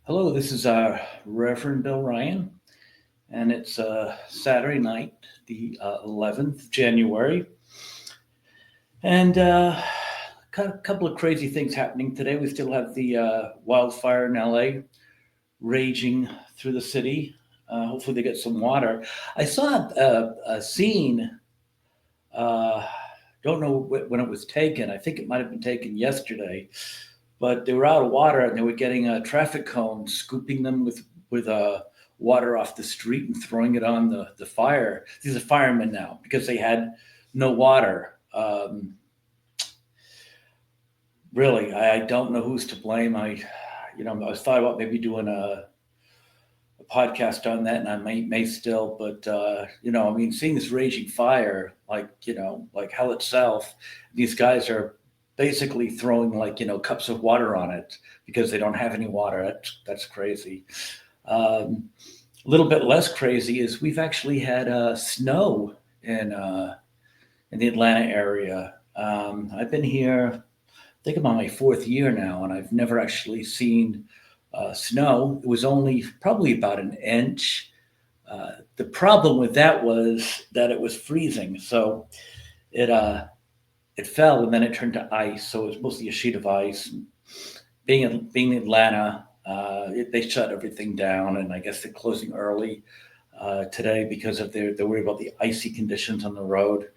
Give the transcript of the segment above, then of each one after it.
Hello, this is Reverend Bill Ryan, and it's Saturday night, the 11th of January, and got a couple of crazy things happening today. We still have the wildfire in LA raging through the city. Hopefully, they get some water. I saw a scene. Uh, don't know when it was taken. I think it might have been taken yesterday, but they were out of water and they were getting a traffic cone, scooping them with water off the street and throwing it on the fire. These are firemen now because they had no water. Really, I don't know who's to blame. I was thought about maybe doing a podcast on that, and I may still, but seeing this raging fire, like hell itself, these guys are basically throwing cups of water on it because they don't have any water. That's crazy. Um, a little bit less crazy is we've actually had snow in the Atlanta area. I've been here, I think I'm on my fourth year now, and I've never actually seen snow. It was only probably about an inch. The problem with that was that it was freezing, so it it fell and then it turned to ice. So it was mostly a sheet of ice. Being in Atlanta, they shut everything down, and I guess they're closing early today because of they're worried about the icy conditions on the road.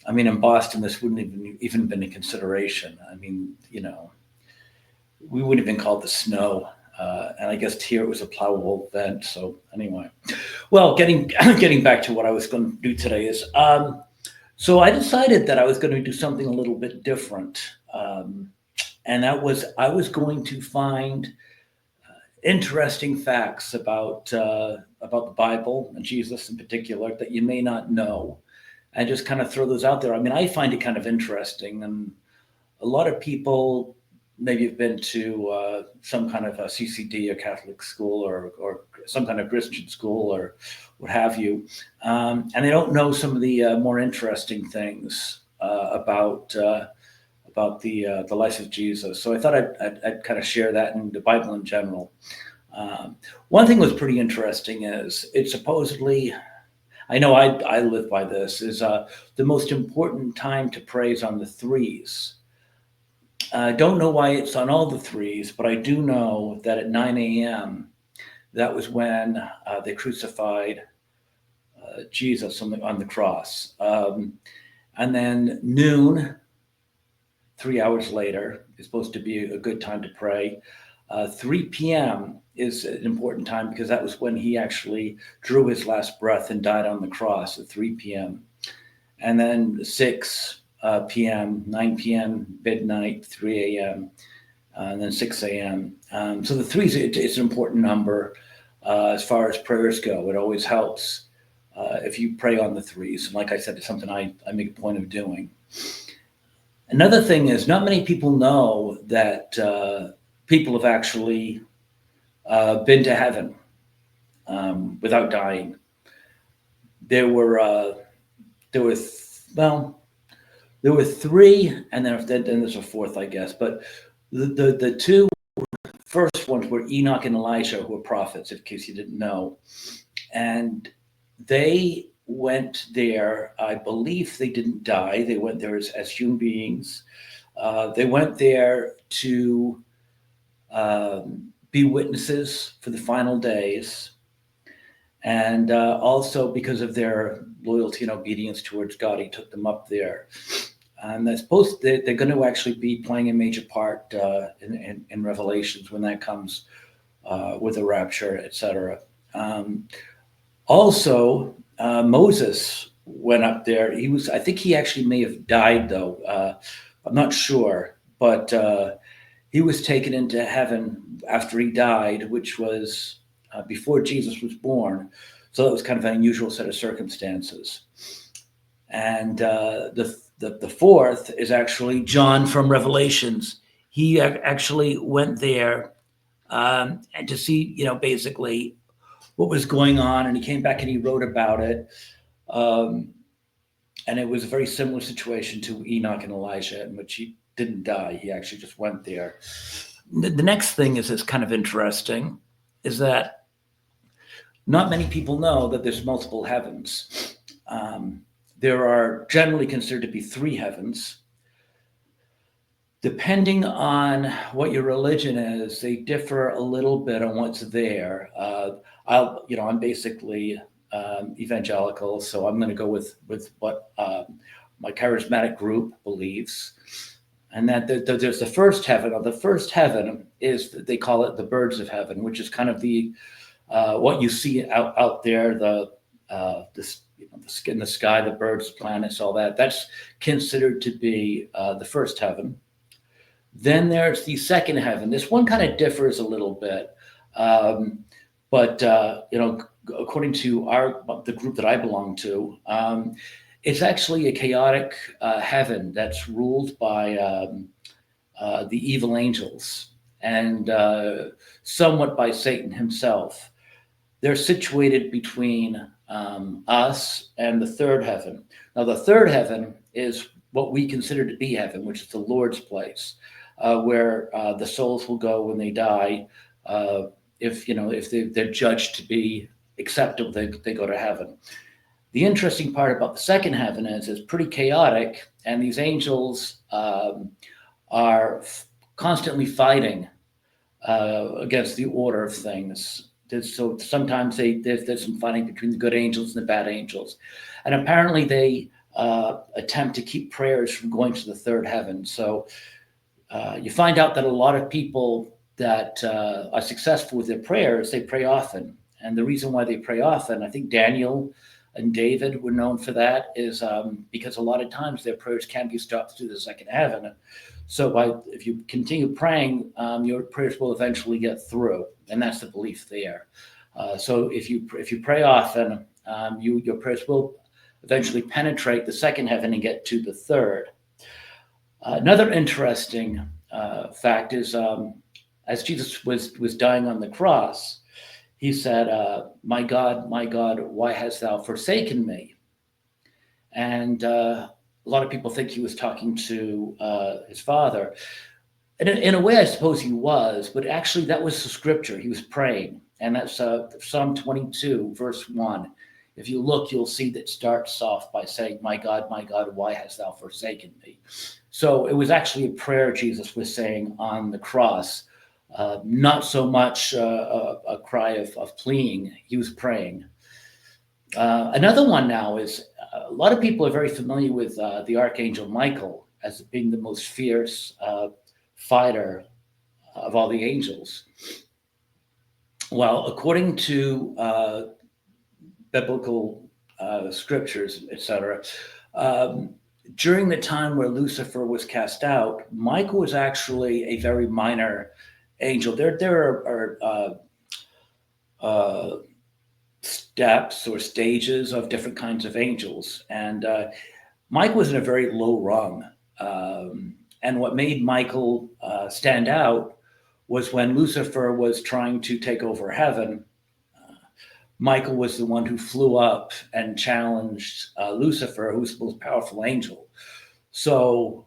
I mean, in Boston, this wouldn't even been a consideration. I mean, we wouldn't have been called the snow. And I guess here it was a plowable event. So anyway, well, getting getting back to what I was going to do today is, so I decided that I was going to do something a little bit different, and that was I was going to find interesting facts about the Bible and Jesus in particular that you may not know, and just kind of throw those out there. I mean, I find it kind of interesting, and a lot of people maybe have been to some kind of a CCD or Catholic school or some kind of Christian school or what have you, and they don't know some of the more interesting things about the life of Jesus. So I thought I'd kind of share that in the Bible in general. One thing was pretty interesting is it supposedly, I know I live by this, is the most important time to pray is on the threes. I don't know why it's on all the threes, but I do know that at 9 a.m., that was when they crucified Jesus on the cross. And then noon, 3 hours later, is supposed to be a good time to pray. 3 p.m. is an important time because that was when he actually drew his last breath and died on the cross at 3 p.m. And then 6 p.m., 9 p.m., midnight, 3 a.m., and then 6 a.m. So the threes, it's an important number as far as prayers go. It always helps if you pray on the threes. And like I said, it's something I make a point of doing. Another thing is, not many people know that people have actually been to heaven without dying. There were there were well, there were three, and then there's a fourth, I guess. But the two first ones were Enoch and Elijah, who were prophets, in case you didn't know, and they went there. I believe they didn't die. They went there as human beings. They went there to be witnesses for the final days, and also because of their loyalty and obedience towards God, He took them up there. And they're going to actually be playing a major part in Revelations when that comes with the rapture, etc. Also, Moses went up there. I think he actually may have died though. I'm not sure, but he was taken into heaven after he died, which was before Jesus was born. So that was kind of an unusual set of circumstances. And the fourth is actually John from Revelations. He actually went there and to see, basically what was going on, and he came back and he wrote about it. Um, and it was a very similar situation to Enoch and Elijah, in which he didn't die. He actually just went there. The next thing is kind of interesting, is that not many people know that there's multiple heavens. There are generally considered to be three heavens. Depending on what your religion is, they differ a little bit on what's there. I'm basically evangelical, so I'm going to go with what my charismatic group believes, and that there's the first heaven. The first heaven is, they call it the birds of heaven, which is kind of the what you see out there, the in the sky, the birds, planets, all that. That's considered to be the first heaven. Then there's the second heaven. This one kind of differs a little bit, but according to the group that I belong to, it's actually a chaotic heaven that's ruled by the evil angels and somewhat by Satan himself. They're situated between us and the third heaven. Now, the third heaven is what we consider to be heaven, which is the Lord's place, where the souls will go when they die. If they're judged to be acceptable, they go to heaven. The interesting part about the second heaven is it's pretty chaotic, and these angels are constantly fighting against the order of things. So sometimes there's some fighting between the good angels and the bad angels, and apparently they attempt to keep prayers from going to the third heaven. So you find out that a lot of people that are successful with their prayers, they pray often. And the reason why they pray often, I think Daniel and David were known for that, is because a lot of times their prayers can be stopped through the second heaven. So if you continue praying, your prayers will eventually get through, and that's the belief there. So if you pray often, your prayers will eventually penetrate the second heaven and get to the third. Another interesting fact is, as Jesus was dying on the cross, he said, my God, why hast thou forsaken me? And a lot of people think he was talking to his father. And in a way, I suppose he was, but actually that was the scripture. He was praying. And that's Psalm 22, verse 1. If you look, you'll see that starts off by saying, my God, why hast thou forsaken me? So it was actually a prayer Jesus was saying on the cross, not so much a cry of pleading. He was praying. Another one now is, a lot of people are very familiar with the Archangel Michael as being the most fierce fighter of all the angels. Well, according to biblical scriptures, etc., during the time where Lucifer was cast out, Michael was actually a very minor angel. There are steps or stages of different kinds of angels, and Michael was in a very low rung. And what made Michael stand out was when Lucifer was trying to take over heaven. Michael was the one who flew up and challenged Lucifer, who was the most powerful angel. So,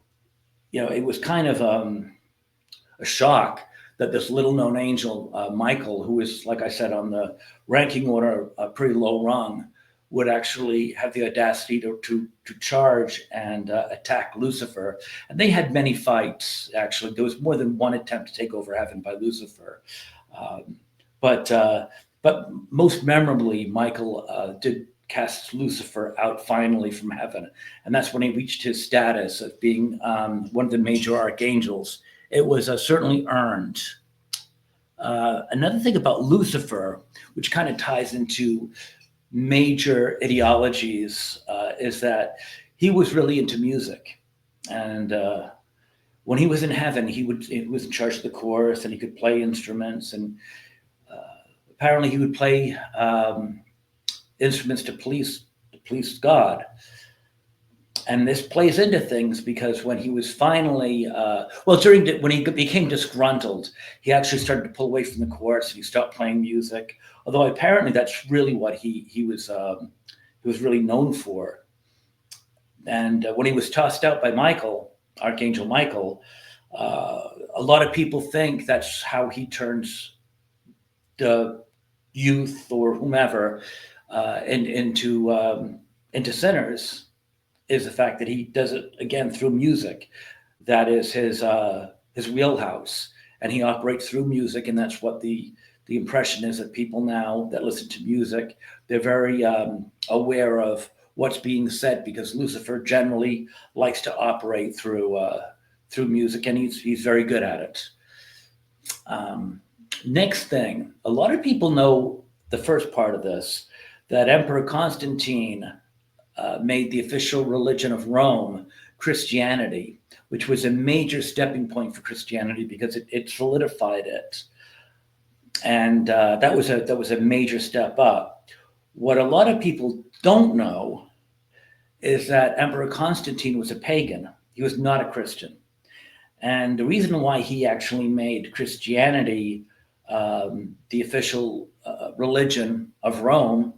it was kind of a shock that this little-known angel, Michael, who is, like I said, on the ranking order, a pretty low rung, would actually have the audacity to charge and attack Lucifer. And they had many fights, actually. There was more than one attempt to take over heaven by Lucifer. But most memorably, Michael did cast Lucifer out finally from heaven. And that's when he reached his status of being one of the major archangels. It was certainly earned. Another thing about Lucifer, which kind of ties into major ideologies, is that he was really into music. And when he was in heaven, he was in charge of the chorus, and he could play instruments, and apparently he would play instruments to please God. And this plays into things because when he was finally, when he became disgruntled, he actually started to pull away from the chorus and he stopped playing music. Although apparently that's really what he was really known for. And when he was tossed out by Michael, Archangel Michael, A lot of people think that's how he turns the youth or whomever into sinners, is the fact that he does it again through music. That is his wheelhouse, and he operates through music, and that's what the impression is that people now that listen to music, they're very aware of what's being said, because Lucifer generally likes to operate through music, and he's very good at it. Next thing, a lot of people know the first part of this, that Emperor Constantine made the official religion of Rome Christianity, which was a major stepping point for Christianity because it solidified it, and that was a major step up. What a lot of people don't know is that Emperor Constantine was a pagan. He was not a Christian, and the reason why he actually made Christianity the official religion of Rome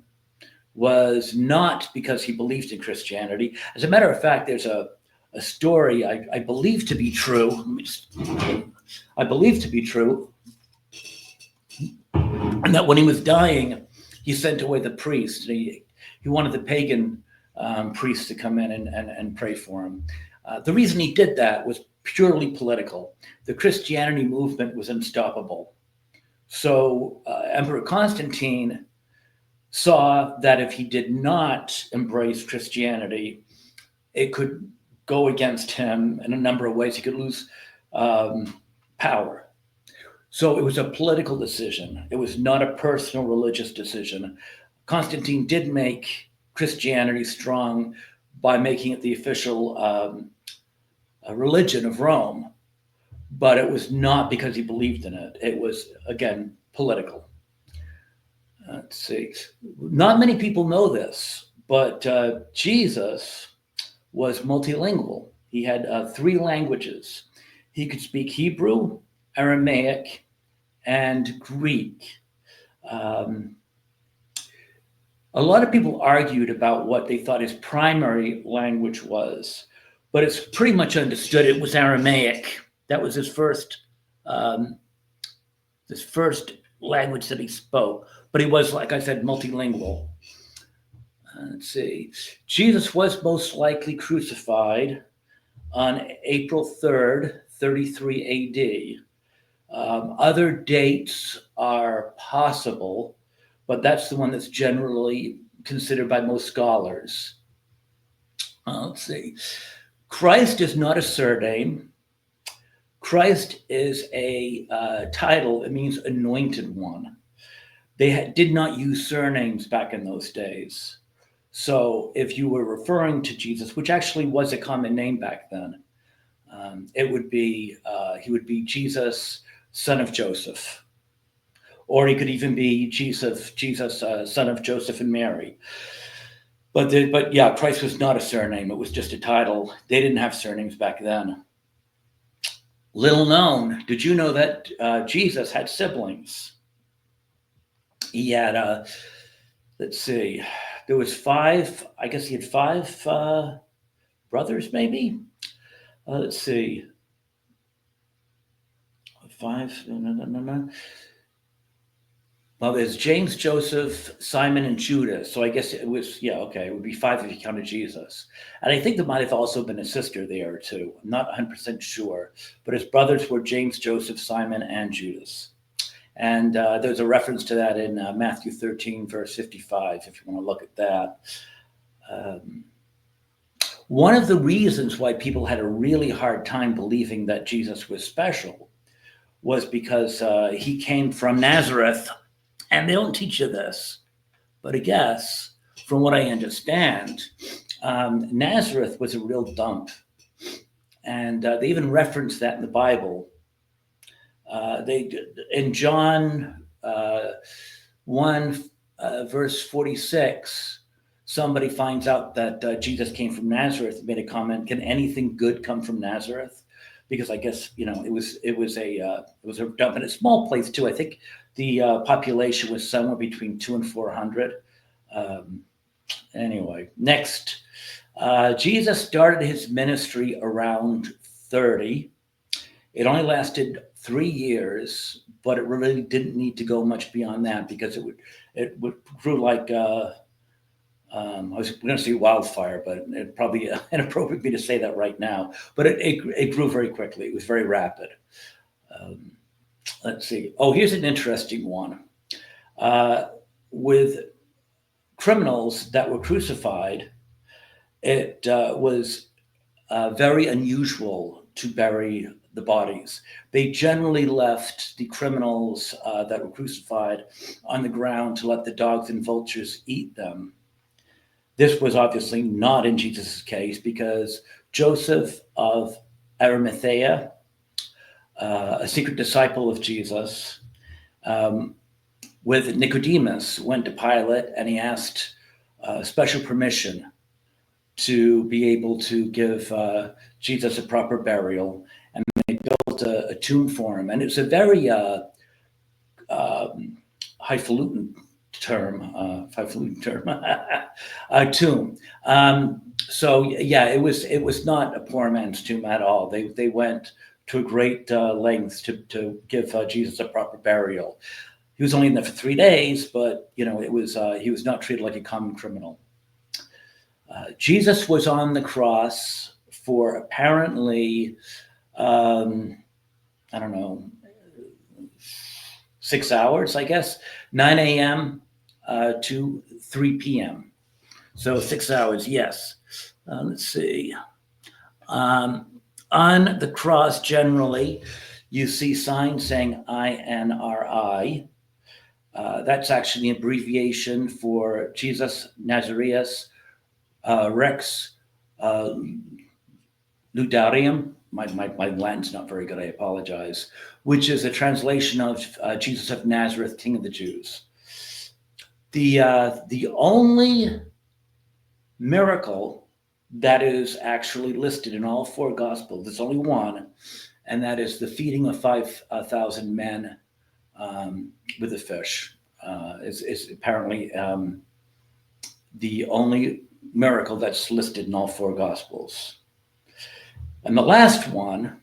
was not because he believed in Christianity. As a matter of fact, there's a story I believe to be true. I believe to be true, and that when he was dying, he sent away the priest. He wanted the pagan priests to come in and pray for him. The reason he did that was purely political. The Christianity movement was unstoppable. So Emperor Constantine saw that if he did not embrace Christianity, it could go against him in a number of ways. He could lose power. So it was a political decision. It was not a personal religious decision. Constantine did make Christianity strong by making it the official religion of Rome, but it was not because he believed in it. It was, again, political. Let's see. Not many people know this, but Jesus was multilingual. He had 3 languages. He could speak Hebrew, Aramaic, and Greek. A lot of people argued about what they thought his primary language was, but it's pretty much understood it was Aramaic. That was his first language that he spoke, but he was, like I said, multilingual. Let's see. Jesus was most likely crucified on April 3rd, 33 AD. Other dates are possible, but that's the one that's generally considered by most scholars. Let's see. Christ is not a surname. Christ is a title. It means anointed one. They did not use surnames back in those days. So if you were referring to Jesus, which actually was a common name back then, he would be Jesus, son of Joseph. Or he could even be Jesus, son of Joseph and Mary. But yeah, Christ was not a surname. It was just a title. They didn't have surnames back then. Little known, did you know that Jesus had siblings? He had, let's see, there was 5, I guess he had 5 brothers, maybe? Let's see. 5, no. Well, there's James, Joseph, Simon, and Judas. So I guess it was, it would be 5 if you counted Jesus. And I think there might have also been a sister there too. I'm not 100% sure. But his brothers were James, Joseph, Simon, and Judas. And there's a reference to that in Matthew 13, verse 55, if you want to look at that. One of the reasons why people had a really hard time believing that Jesus was special was because he came from Nazareth. And they don't teach you this, but I guess, from what I understand, Nazareth was a real dump. And they even reference that in the Bible. In John 1, verse 46, somebody finds out that Jesus came from Nazareth and made a comment, can anything good come from Nazareth? Because I guess, it was a dump, and a small place too. I think the population was somewhere between 200 and 400. Anyway, next, Jesus started his ministry around 30. It only lasted 3 years, but it really didn't need to go much beyond that because it grew like I was going to say wildfire, but it probably inappropriate for me to say that right now. But it grew very quickly. It was very rapid. Um, let's see. Oh, here's an interesting one. With criminals that were crucified, it was very unusual to bury the bodies. They generally left the criminals that were crucified on the ground to let the dogs and vultures eat them. This was obviously not in Jesus' case because Joseph of Arimathea, a secret disciple of Jesus, with Nicodemus, went to Pilate and he asked special permission to be able to give Jesus a proper burial. And they built a tomb for him. And it's a very highfalutin term, a tomb. So yeah, it was not a poor man's tomb at all. They went to a great lengths to give Jesus a proper burial. He was only in there for 3 days, but it was he was not treated like a common criminal. Jesus was on the cross for apparently, I don't know, 6 hours, I guess, 9 a.m. To 3 p.m. So 6 hours, yes. Let's see. On the cross, generally, you see signs saying INRI. That's actually an abbreviation for Jesus Nazareth Rex Ludarium. My Latin's not very good, I apologize, which is a translation of Jesus of Nazareth, King of the Jews. The only miracle that is actually listed in all 4 Gospels, there's only one, and that is the feeding of 5,000 men with a fish. Is apparently the only miracle that's listed in all 4 Gospels. And the last one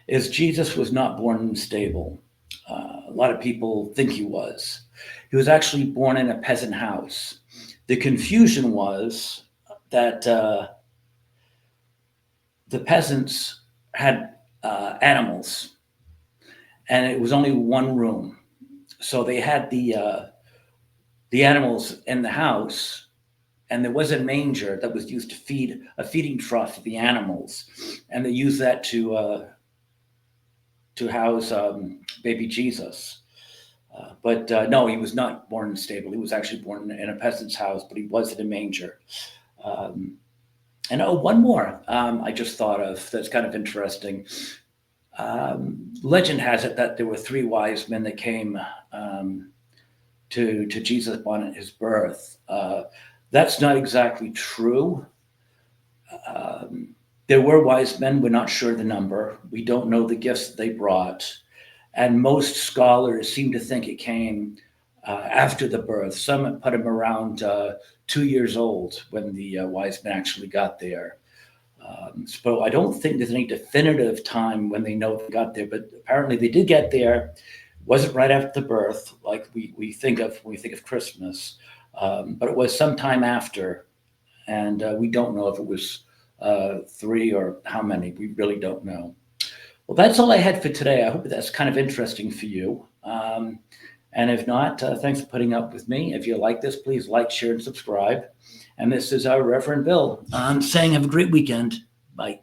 is Jesus was not born in a stable. A lot of people think he was. He was actually born in a peasant house. The confusion was that the peasants had animals, and it was only one room. So they had the animals in the house, and there was a manger that was used to feed a feeding trough for the animals, and they used that to house baby Jesus. But no, he was not born in a stable. He was actually born in a peasant's house, but he was in a manger. And one more I just thought of that's kind of interesting. Legend has it that there were 3 wise men that came to Jesus upon his birth. That's not exactly true. There were wise men. We're not sure the number. We don't know the gifts that they brought. And most scholars seem to think it came after the birth. Some put him around 2 years old when the wise men actually got there. So I don't think there's any definitive time when they know they got there, but apparently they did get there. It wasn't right after the birth, like we think of when we think of Christmas, but it was sometime after, and we don't know if it was 3 or how many. We really don't know. Well, that's all I had for today. I hope that's kind of interesting for you. And if not, thanks for putting up with me. If you like this, please like, share, and subscribe. And this is our Reverend Bill saying have a great weekend. Bye.